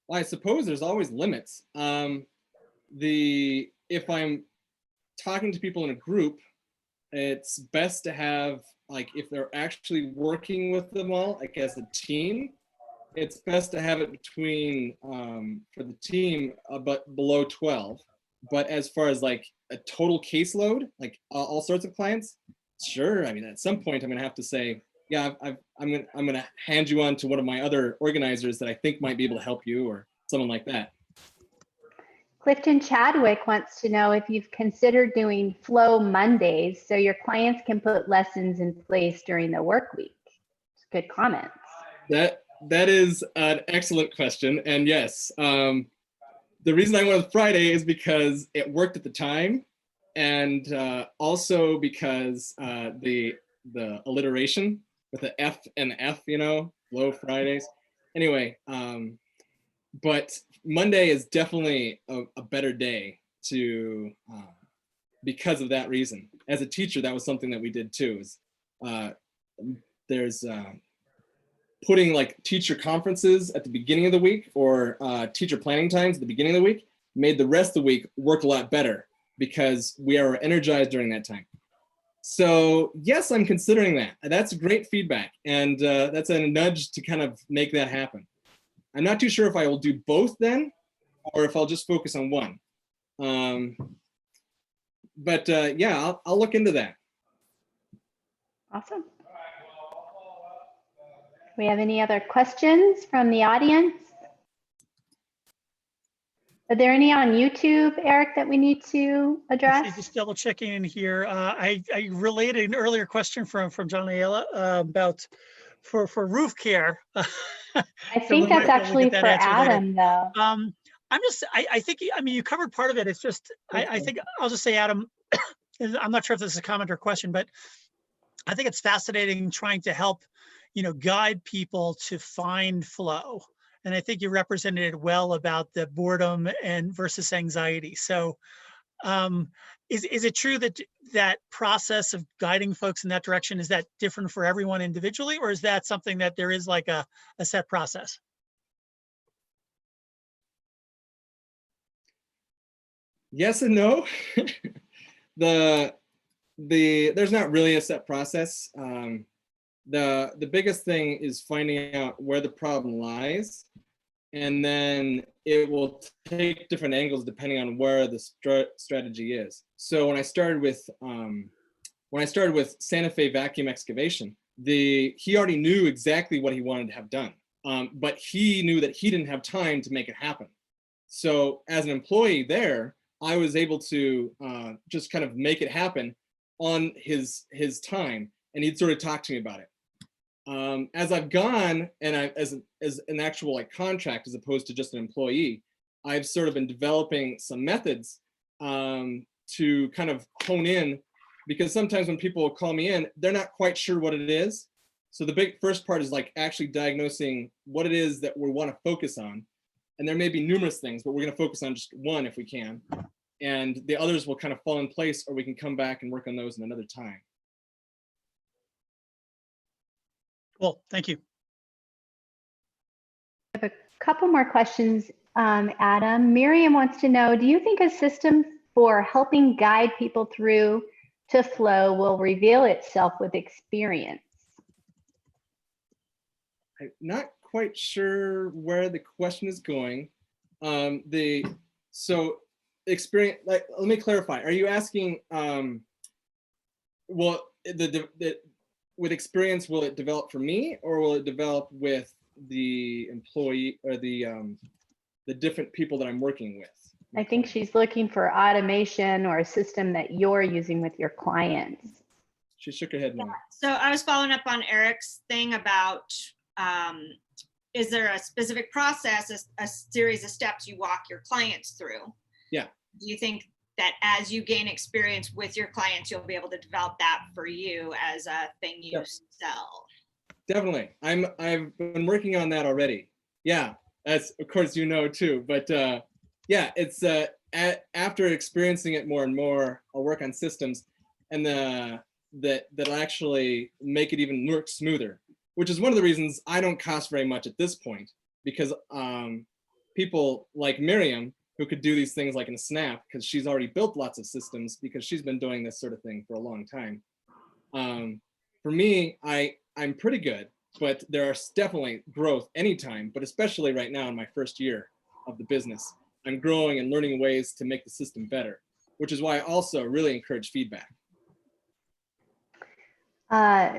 Well, I suppose there's always limits. if I'm talking to people in a group, it's best to have, like, if they're actually working with them all, like as a team, it's best to have it between, for the team, but below 12. But as far as like a total caseload, like all sorts of clients, sure. I mean, at some point I'm gonna have to say, yeah, I'm gonna hand you on to one of my other organizers that I think might be able to help you, or someone like that. Clifton Chadwick wants to know if you've considered doing flow Mondays so your clients can put lessons in place during the work week. Good comments. That is an excellent question. And yes, the reason I went with Friday is because it worked at the time, and also because the alliteration with the F and the F, you know, flow Fridays. Anyway, but Monday is definitely a better day to, because of that reason. As a teacher, that was something that we did too. Is there's putting like teacher conferences at the beginning of the week, or teacher planning times at the beginning of the week, made the rest of the week work a lot better because we are energized during that time. So yes, I'm considering that. That's great feedback, and that's a nudge to kind of make that happen. I'm not too sure if I will do both then, or if I'll just focus on one. But yeah, I'll look into that. Awesome. We have any other questions from the audience? Are there any on YouTube, Eric, that we need to address? Just double checking in here. I related an earlier question from John Ayala about for roof care. I think that's actually for Adam, though. I think, I mean, you covered part of it. It's just, I think I'll just say, Adam, I'm not sure if this is a comment or question, but I think it's fascinating trying to help, guide people to find flow. And I think you represented it well about the boredom and versus anxiety. So is it true that that process of guiding folks in that direction, is that different for everyone individually, or is that something that there is like a set process? Yes and no. There's not really a set process. The biggest thing is finding out where the problem lies, and then it will take different angles depending on where the strategy is. So when I started with Santa Fe vacuum excavation, he already knew exactly what he wanted to have done, but he knew that he didn't have time to make it happen. So as an employee there, I was able to just kind of make it happen on his time, and he'd sort of talk to me about it. As I've gone, and as an actual like contract as opposed to just an employee, I've sort of been developing some methods to kind of hone in, because sometimes when people call me in, they're not quite sure what it is. So the big first part is like actually diagnosing what it is that we want to focus on. And there may be numerous things, but we're going to focus on just one if we can. And the others will kind of fall in place, or we can come back and work on those in another time. Cool, thank you. I have a couple more questions, Adam. Miriam wants to know, do you think a system for helping guide people through to flow will reveal itself with experience? I'm not quite sure where the question is going. So experience, like, let me clarify. Are you asking, well, with experience, will it develop for me, or will it develop with the employee, or the different people that I'm working with? I think she's looking for automation or a system that you're using with your clients. She shook her head no. So I was following up on Eric's thing about, is there a specific process, a series of steps you walk your clients through? Yeah. Do you think that as you gain experience with your clients, you'll be able to develop that for you as a thing you sell? Definitely. I've been working on that already. Yeah, as of course you know too. But yeah, it's after experiencing it more and more, I'll work on systems, and that'll actually make it even work smoother. Which is one of the reasons I don't cost very much at this point, because people like Miriam who could do these things like in a snap, because she's already built lots of systems because she's been doing this sort of thing for a long time. For me, I'm pretty good, but there's definitely growth anytime, but especially right now in my first year of the business. I'm growing and learning ways to make the system better, which is why I also really encourage feedback.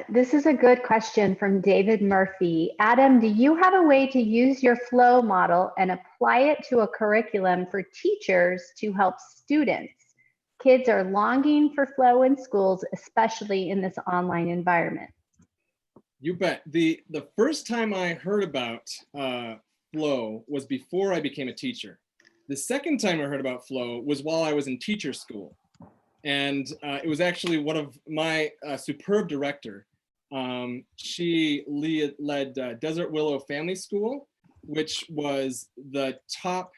This is a good question from David Murphy. Adam, do you have a way to use your flow model and apply it to a curriculum for teachers to help students? Kids are longing for flow in schools, especially in this online environment. You bet. The first time I heard about flow was before I became a teacher. The second time I heard about flow was while I was in teacher school. And it was actually one of my superb director. She led Desert Willow Family School, which was the top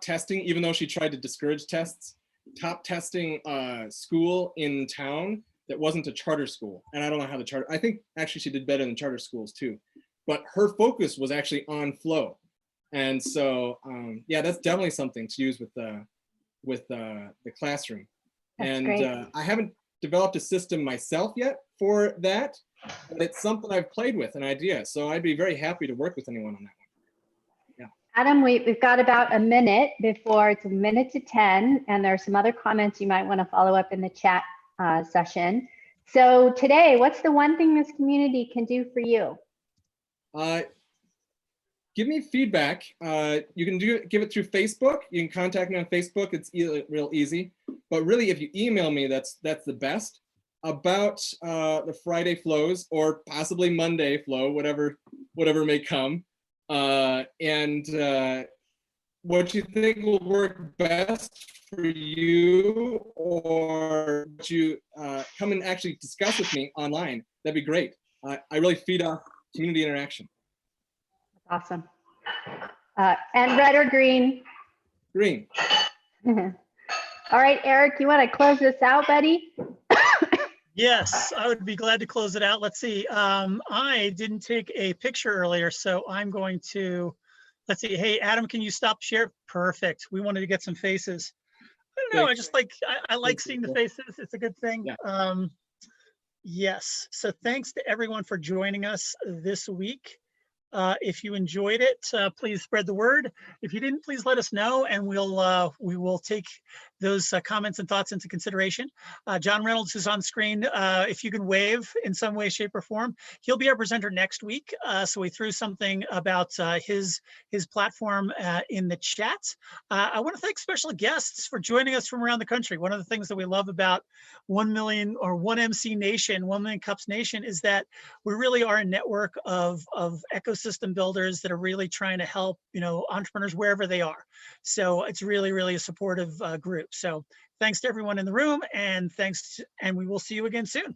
testing, even though she tried to discourage tests, top testing school in town that wasn't a charter school. And I don't know how the charter, I think actually she did better than charter schools too. But her focus was actually on flow. And so, yeah, that's definitely something to use with the classroom. That's and great. I haven't developed a system myself yet for that, but it's something I've played with, an idea. So I'd be very happy to work with anyone on that one. Yeah. Adam, we've got about a minute before it's a minute to 10, and there are some other comments you might want to follow up in the chat session. So today, what's the one thing this community can do for you? Give me feedback. You can give it through Facebook. You can contact me on Facebook. It's real easy. But really, if you email me, that's the best, about the Friday flows or possibly Monday flow, whatever may come, and what you think will work best for you, or what you come and actually discuss with me online. That'd be great. I really feed off community interaction. Awesome. And red or green? Green. All right, Eric, you want to close this out, buddy? Yes, I would be glad to close it out. Let's see. I didn't take a picture earlier, so I'm going to, let's see. Hey, Adam, can you stop share? Perfect. We wanted to get some faces. I don't know. I just like, I like seeing the faces. It's a good thing. Yeah. Yes. So thanks to everyone for joining us this week. If you enjoyed it, please spread the word. If you didn't, please let us know, and we will take those comments and thoughts into consideration. John Reynolds is on screen. If you can wave in some way, shape, or form, he'll be our presenter next week. So we threw something about his platform in the chat. I want to thank special guests for joining us from around the country. One of the things that we love about 1 Million or 1MC Nation, 1 Million Cups Nation, is that we really are a network of ecosystem builders that are really trying to help, entrepreneurs wherever they are. So it's really, really a supportive group. So thanks to everyone in the room, and we will see you again soon.